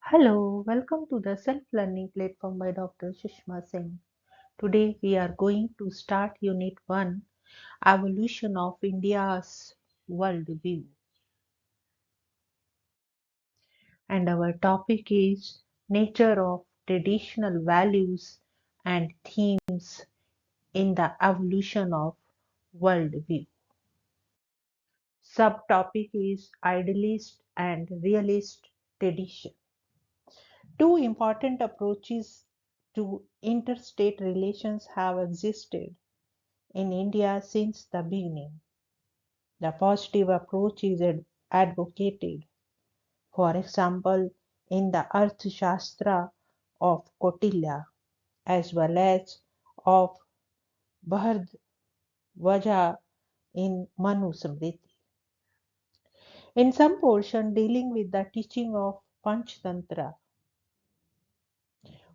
Hello, welcome to the self-learning platform by Dr. Sushma Singh. Today we are going to start Unit 1, Evolution of India's Worldview. And our topic is Nature of Traditional Values and Themes in the Evolution of Worldview. Subtopic is Idealist and Realist Tradition. Two important approaches to interstate relations have existed in India since the beginning. The positive approach is advocated, for example, in the Arthashastra of Kautilya, as well as of Bharadwaja in Manu Smriti. In some portion dealing with the teaching of Panchtantra,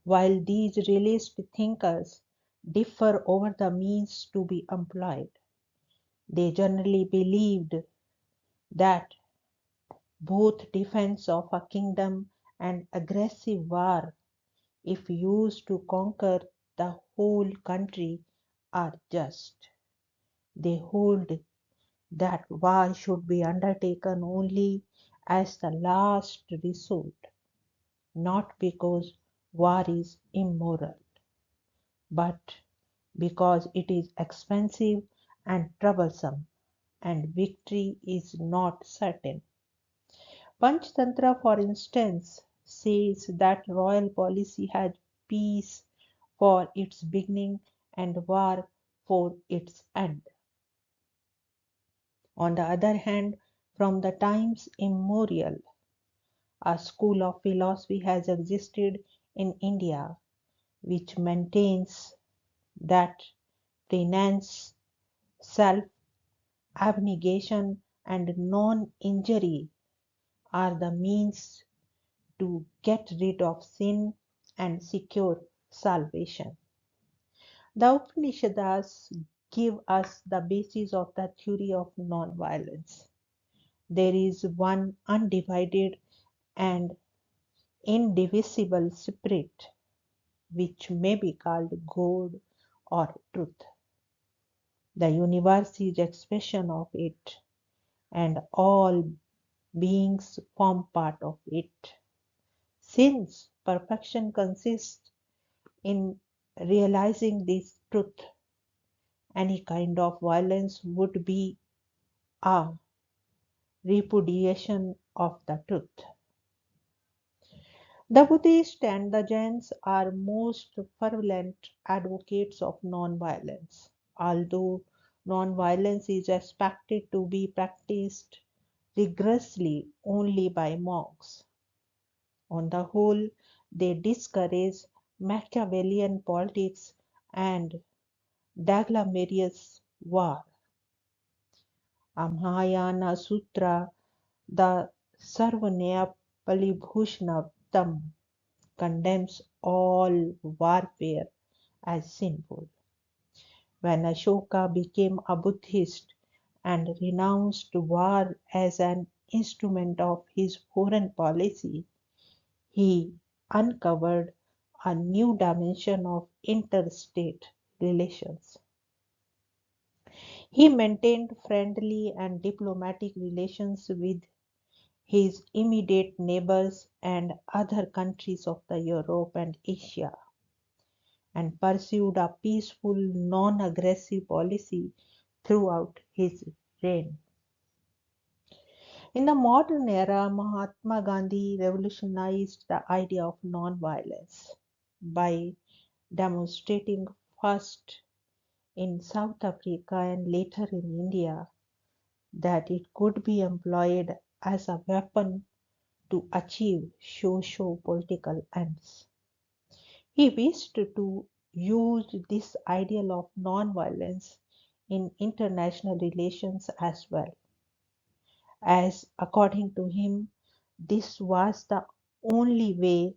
while these realist thinkers differ over the means to be employed, they generally believed that both defense of a kingdom and aggressive war, if used to conquer the whole country, are just. They hold that war should be undertaken only as the last resort, not because war is immoral, but because it is expensive and troublesome, and victory is not certain. Panchtantra, for instance, says that royal policy has peace for its beginning and war for its end. On the other hand, from the times immemorial, a school of philosophy has existed in India which maintains that penance, self abnegation, and non injury are the means to get rid of sin and secure salvation. The Upanishads give us the basis of the theory of non-violence. There is one undivided and indivisible spirit which may be called God or truth. The universe is expression of it, and all beings form part of it. Since perfection consists in realizing this truth, any kind of violence would be a repudiation of the truth. The Buddhists and the Jains are most fervent advocates of non-violence, although non-violence is expected to be practiced rigorously only by monks. On the whole, they discourage Machiavellian politics and Daglamarious war. A Mahayana Sutra, the Sarvanaya Palibhushnavatam, condemns all warfare as sinful. When Ashoka became a Buddhist and renounced war as an instrument of his foreign policy, he uncovered a new dimension of interstate relations. He maintained friendly and diplomatic relations with his immediate neighbors and other countries of the Europe and Asia, and pursued a peaceful, non-aggressive policy throughout his reign. In the modern era, Mahatma Gandhi revolutionized the idea of non-violence by demonstrating first in South Africa and later in India that it could be employed as a weapon to achieve socio-political ends. He wished to use this ideal of non-violence in international relations as well, as according to him, this was the only way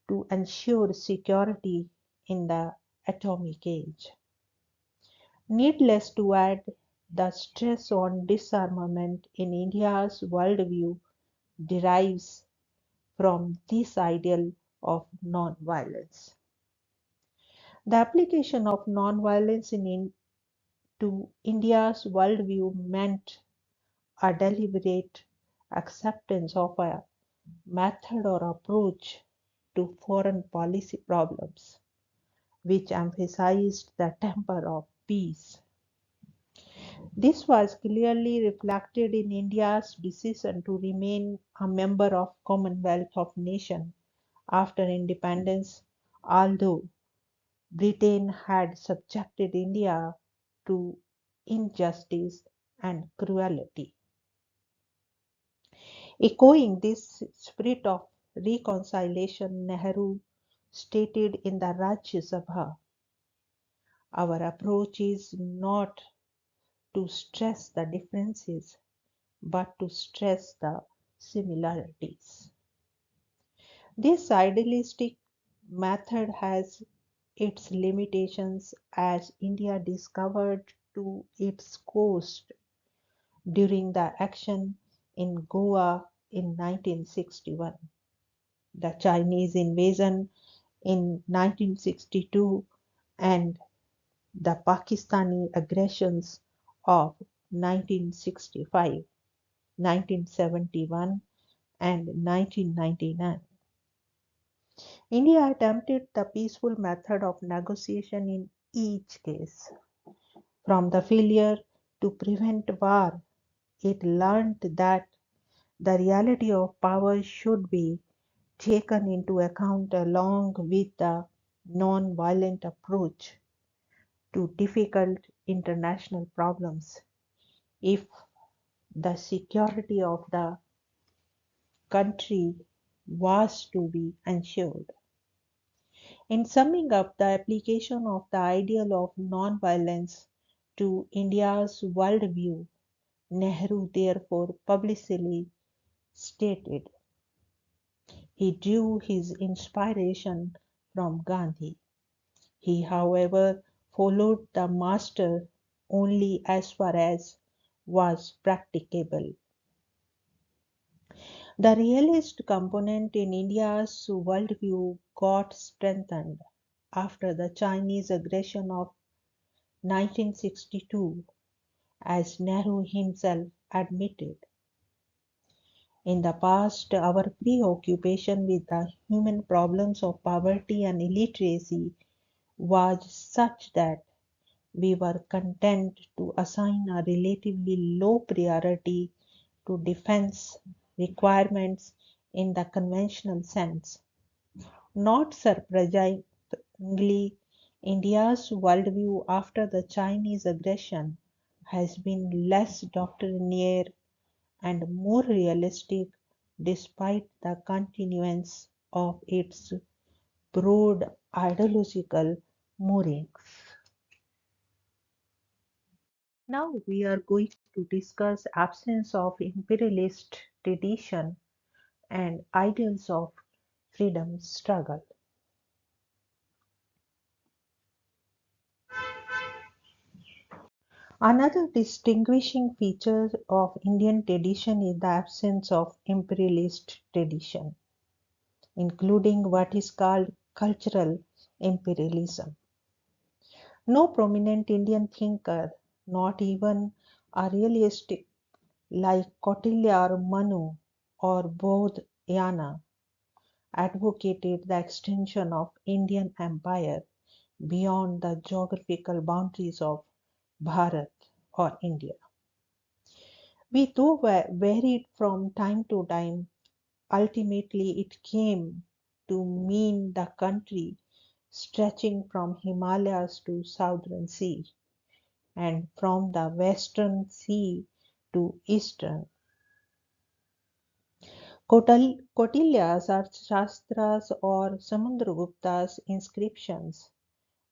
to ensure security in the atomic age. Needless to add, the stress on disarmament in India's worldview derives from this ideal of non-violence. The application of non-violence to India's worldview meant a deliberate acceptance of a method or approach to foreign policy problems, which emphasized the temper of peace. This was clearly reflected in India's decision to remain a member of Commonwealth of Nations after independence, although Britain had subjected India to injustice and cruelty. Echoing this spirit of reconciliation, Nehru stated in the Rajya Sabha, "Our approach is not to stress the differences, but to stress the similarities." This idealistic method has its limitations, as India discovered to its cost during the action in Goa in 1961, the Chinese invasion in 1962, and the Pakistani aggressions of 1965, 1971, and 1999. India attempted the peaceful method of negotiation in each case. From the failure to prevent war, it learned that the reality of power should be taken into account along with the non-violent approach to difficult international problems if the security of the country was to be ensured. In summing up the application of the ideal of non-violence to India's worldview, Nehru therefore publicly stated he drew his inspiration from Gandhi. He, however, followed the master only as far as was practicable. The realist component in India's worldview got strengthened after the Chinese aggression of 1962, as Nehru himself admitted. In the past, our preoccupation with the human problems of poverty and illiteracy was such that we were content to assign a relatively low priority to defense requirements in the conventional sense. Not surprisingly, India's worldview after the Chinese aggression has been less doctrinaire and more realistic despite the continuance of its broad ideological moorings. Now we are going to discuss absence of imperialist tradition and ideals of freedom struggle. Another distinguishing feature of Indian tradition is the absence of imperialist tradition, including what is called cultural imperialism. No prominent Indian thinker, not even a realist like Kautilya or Manu or Bodhyana, advocated the extension of Indian empire beyond the geographical boundaries of Bharat or India. We though varied from time to time, ultimately it came to mean the country stretching from Himalayas to Southern Sea and from the Western Sea to Eastern. Kautilya's Arthashastras or Samudragupta's inscriptions,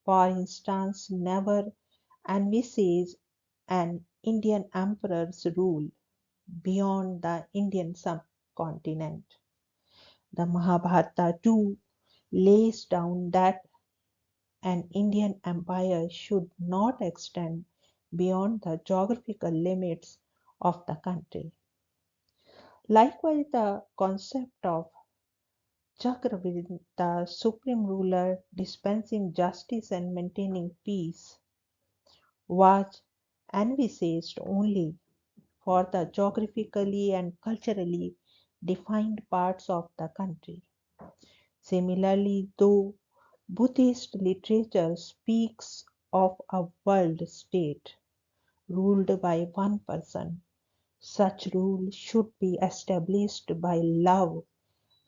for instance, never envisage an Indian emperor's rule beyond the Indian subcontinent. The Mahabharata too lays down that an Indian empire should not extend beyond the geographical limits of the country. Likewise, the concept of Chakra, the supreme ruler dispensing justice and maintaining peace, was envisaged only for the geographically and culturally defined parts of the country. Similarly, though Buddhist literature speaks of a world state ruled by one person, such rule should be established by love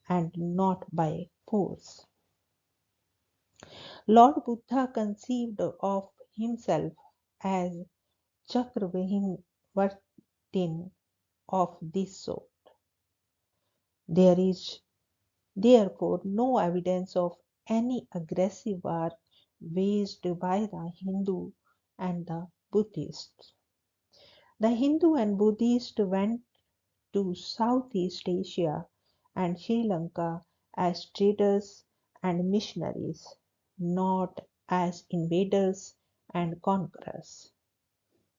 and not by force. Lord Buddha conceived of himself as Chakravartin of this sort. There is therefore no evidence of any aggressive war waged by the Hindu and the Buddhists. The Hindu and Buddhist went to Southeast Asia and Sri Lanka as traders and missionaries, not as invaders and conquerors.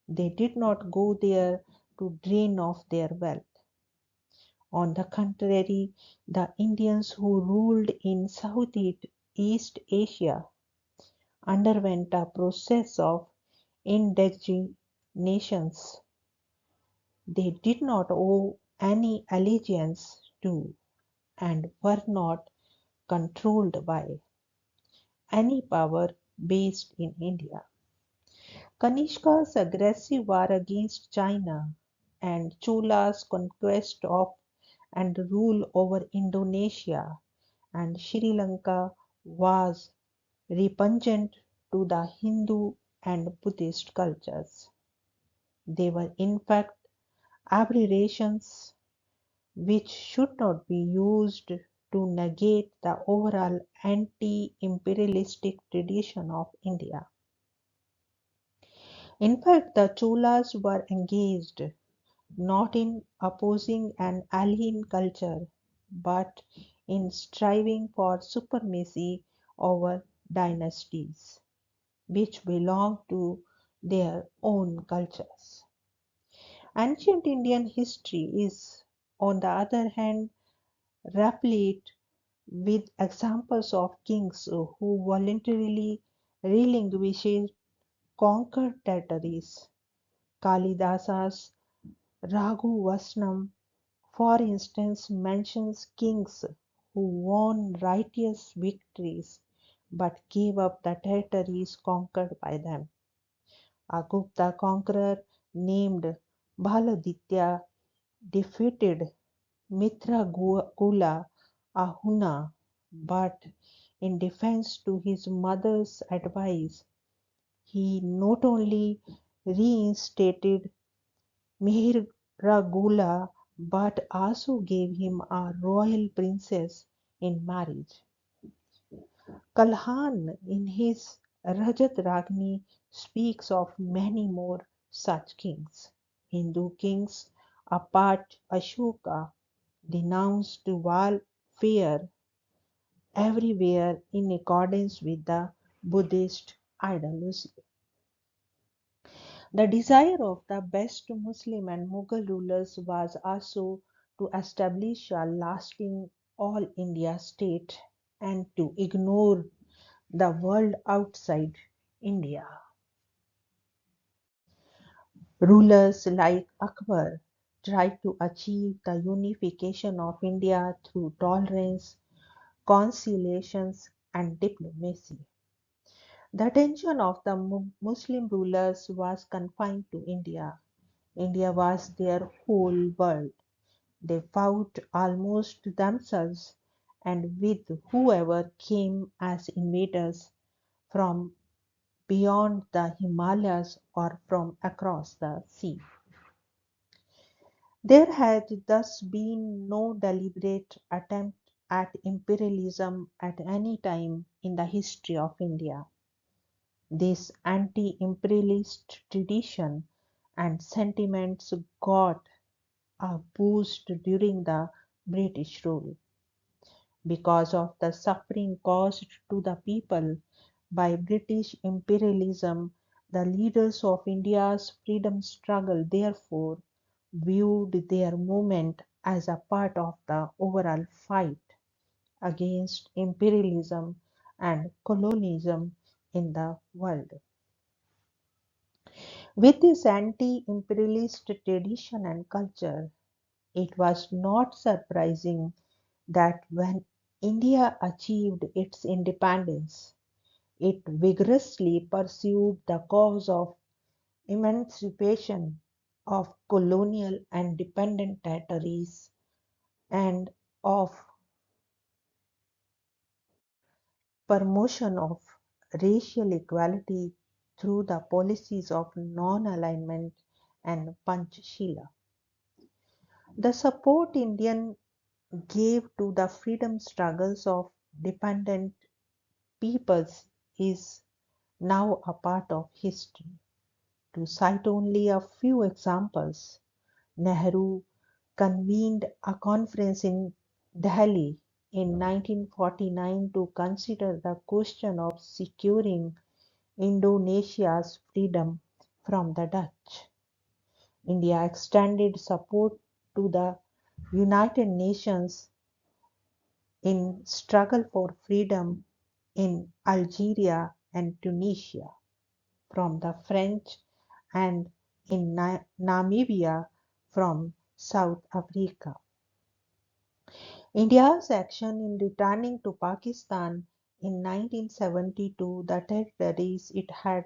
They did not go there to drain off their wealth. On the contrary, the Indians who ruled in Southeast Asia underwent a process of indigenation. They did not owe any allegiance to and were not controlled by any power based in India. Kanishka's aggressive war against China and Chola's conquest of and rule over Indonesia and Sri Lanka was repugnant to the Hindu and Buddhist cultures. They were in fact aberrations which should not be used to negate the overall anti-imperialistic tradition of India. In fact, the Cholas were engaged not in opposing an alien culture, but in striving for supremacy over dynasties which belonged to their own cultures. Ancient Indian history is, on the other hand, replete with examples of kings who voluntarily relinquished conquered territories. Kalidasa's Raghuvasnam, for instance, mentions kings who won righteous victories but gave up the territories conquered by them. A Gupta conqueror named Bhaladitya defeated Mithra Ahuna, but in defense to his mother's advice, he not only reinstated Mihiragula but also gave him a royal princess in marriage. Kalhan, in his Rajat Ragni, speaks of many more such kings. Hindu kings, apart Ashoka, denounced warfare everywhere in accordance with the Buddhist ideology. The desire of the best Muslim and Mughal rulers was also to establish a lasting all India state and to ignore the world outside India. Rulers like Akbar tried to achieve the unification of India through tolerance, conciliations, and diplomacy. The attention of the Muslim rulers was confined to India. India was their whole world. They fought almost themselves and with whoever came as invaders from beyond the Himalayas or from across the sea. There had thus been no deliberate attempt at imperialism at any time in the history of India. This anti-imperialist tradition and sentiments got a boost during the British rule. Because of the suffering caused to the people by British imperialism, the leaders of India's freedom struggle therefore viewed their movement as a part of the overall fight against imperialism and colonialism in the world. With this anti-imperialist tradition and culture, it was not surprising that when India achieved its independence, it vigorously pursued the cause of emancipation of colonial and dependent territories and of promotion of racial equality through the policies of non-alignment and Panchshila. The support Indian gave to the freedom struggles of dependent peoples is now a part of history. To cite only a few examples, Nehru convened a conference in Delhi in 1949 to consider the question of securing Indonesia's freedom from the Dutch. India extended support to the United Nations in struggle for freedom in Algeria and Tunisia from the French and in Namibia from South Africa. India's action in returning to Pakistan in 1972 the territories it had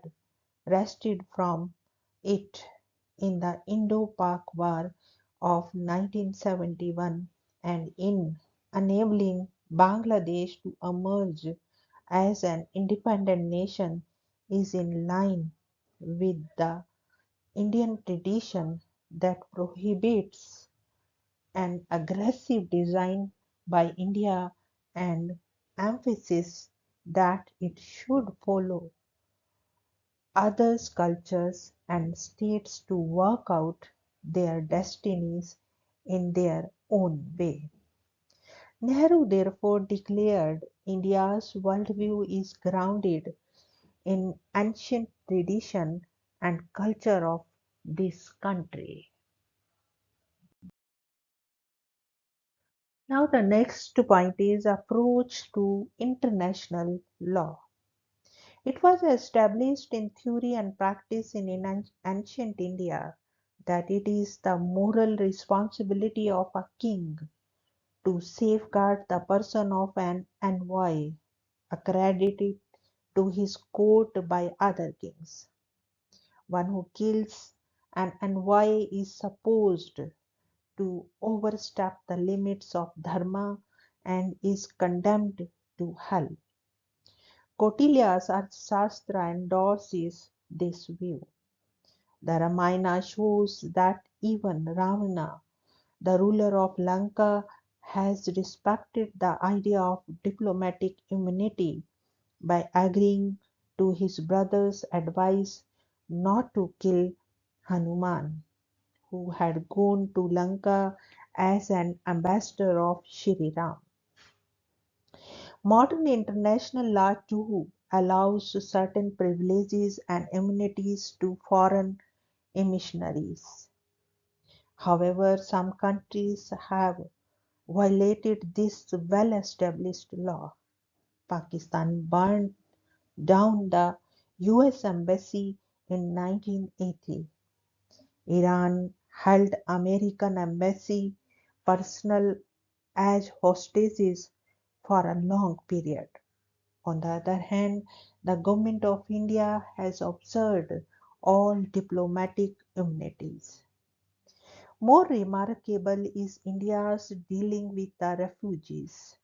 wrested from it in the Indo-Pak War of 1971 and in enabling Bangladesh to emerge as an independent nation is in line with the Indian tradition that prohibits an aggressive design by India and emphasizes that it should follow others' cultures and states to work out their destinies in their own way. Nehru therefore declared India's worldview is grounded in ancient tradition and culture of this country. Now the next point is approach to international law. It was established in theory and practice in ancient India that it is the moral responsibility of a king to safeguard the person of an envoy accredited to his court by other kings. One who kills an envoy is supposed to overstep the limits of dharma and is condemned to hell. Kautilya's Arthashastra endorses this view. The Ramayana shows that even Ravana, the ruler of Lanka, has respected the idea of diplomatic immunity by agreeing to his brother's advice not to kill Hanuman, who had gone to Lanka as an ambassador of Shri Ram. Modern international law too allows certain privileges and immunities to foreign emissaries. However, some countries have violated this well-established law. Pakistan burned down the US Embassy in 1980. Iran held American embassy personnel as hostages for a long period. On the other hand, the government of India has observed all diplomatic immunities. More remarkable is India's dealing with the refugees.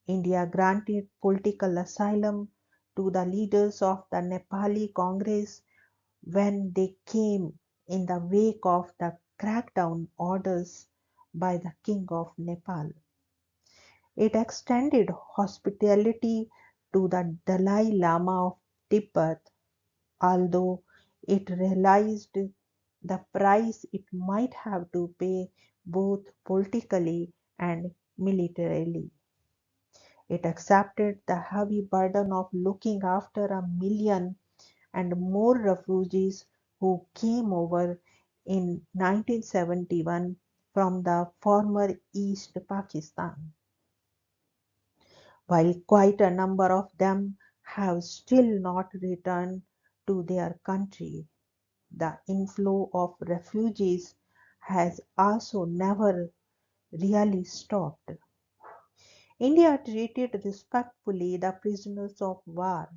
India granted political asylum to the leaders of the Nepali Congress when they came in the wake of the crackdown orders by the King of Nepal. It extended hospitality to the Dalai Lama of Tibet, although it realized the price it might have to pay both politically and militarily. It accepted the heavy burden of looking after 1 million and more refugees who came over in 1971 from the former East Pakistan. while quite a number of them have still not returned to their country. The inflow of refugees has also never really stopped. India treated respectfully the prisoners of war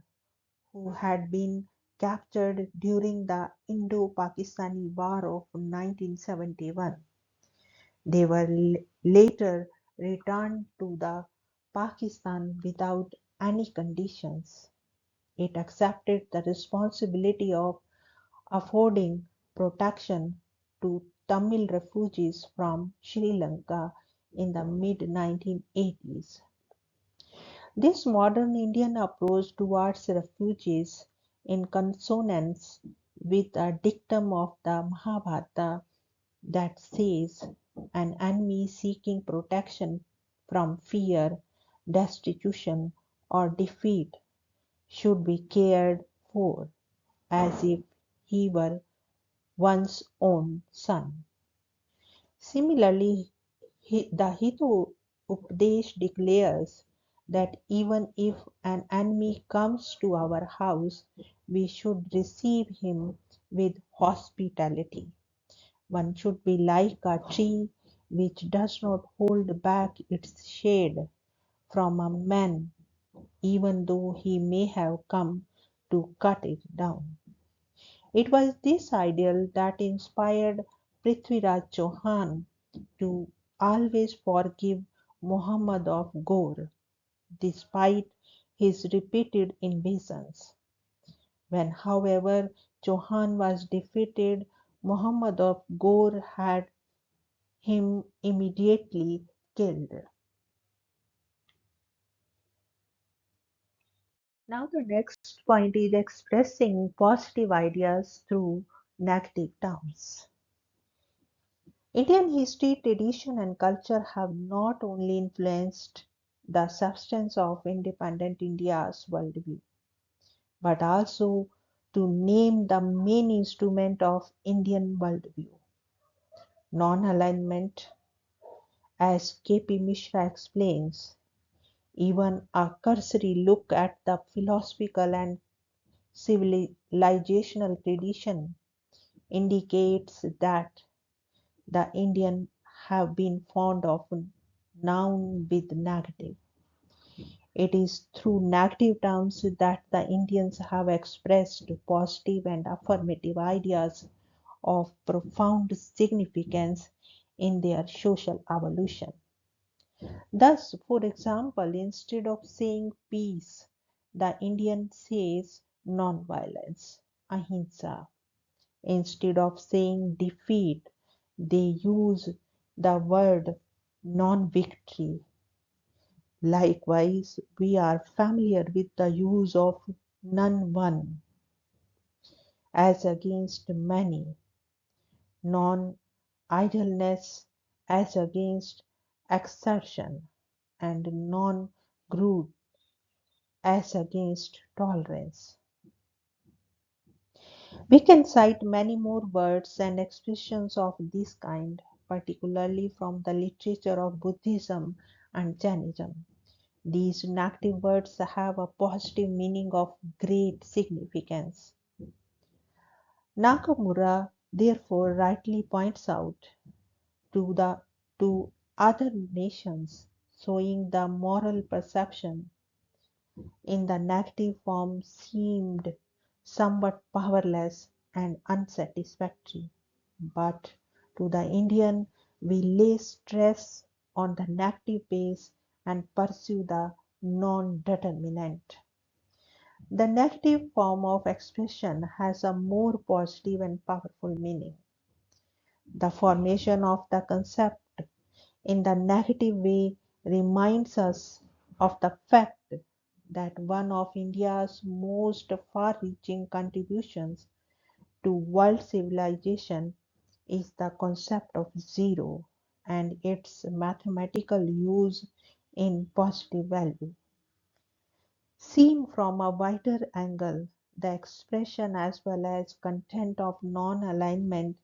who had been captured during the Indo-Pakistani War of 1971. They were later returned to the Pakistan without any conditions. It accepted the responsibility of affording protection to Tamil refugees from Sri Lanka in the mid 1980s. This modern Indian approach towards refugees, in consonance with a dictum of the Mahabharata that says an enemy seeking protection from fear, destitution, or defeat should be cared for as if he were one's own son. Similarly, the Hitu Upadesh declares that even if an enemy comes to our house, we should receive him with hospitality. One should be like a tree which does not hold back its shade from a man, even though he may have come to cut it down. It was this ideal that inspired Prithviraj Chauhan to always forgive Muhammad of Ghor, despite his repeated invasions. When, however, Chauhan was defeated, Muhammad of Ghor had him immediately killed. Now, the next point is expressing positive ideas through negative terms. Indian history, tradition, and culture have not only influenced the substance of independent India's worldview, but also to name the main instrument of Indian worldview, non-alignment. As K.P. Mishra explains, even a cursory look at the philosophical and civilizational tradition indicates that the Indian have been fond of noun with negative. It is through negative terms that the Indians have expressed positive and affirmative ideas of profound significance in their social evolution. Thus, for example, instead of saying peace, the Indian says non-violence, ahimsa. Instead of saying defeat, they use the word non-victory. Likewise, we are familiar with the use of none one as against many, non-idleness as against exertion, and non-greed as against tolerance. We can cite many more words and expressions of this kind, particularly from the literature of Buddhism and Jainism. These negative words have a positive meaning of great significance. Nakamura therefore rightly points out to the to other nations, showing the moral perception in the negative form seemed somewhat powerless and unsatisfactory. But to the Indian, we lay stress on the negative base and pursue the non-determinant. The negative form of expression has a more positive and powerful meaning. The formation of the concept in the negative way reminds us of the fact that one of India's most far reaching contributions to world civilization is the concept of zero and its mathematical use in positive value. Seen from a wider angle, the expression as well as content of non alignment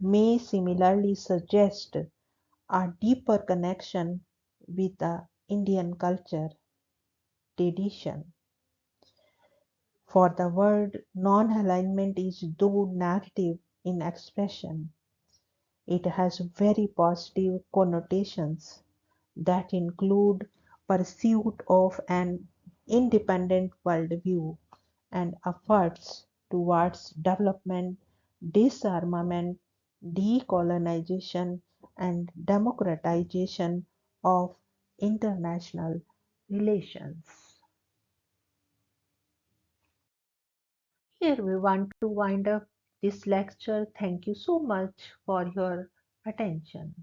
may similarly suggest a deeper connection with the Indian culture. tradition. For the word non-alignment is though narrative in expression, it has very positive connotations that include pursuit of an independent worldview and efforts towards development, disarmament, decolonization, and democratization of international relations. Here we want to wind up this lecture. Thank you so much for your attention.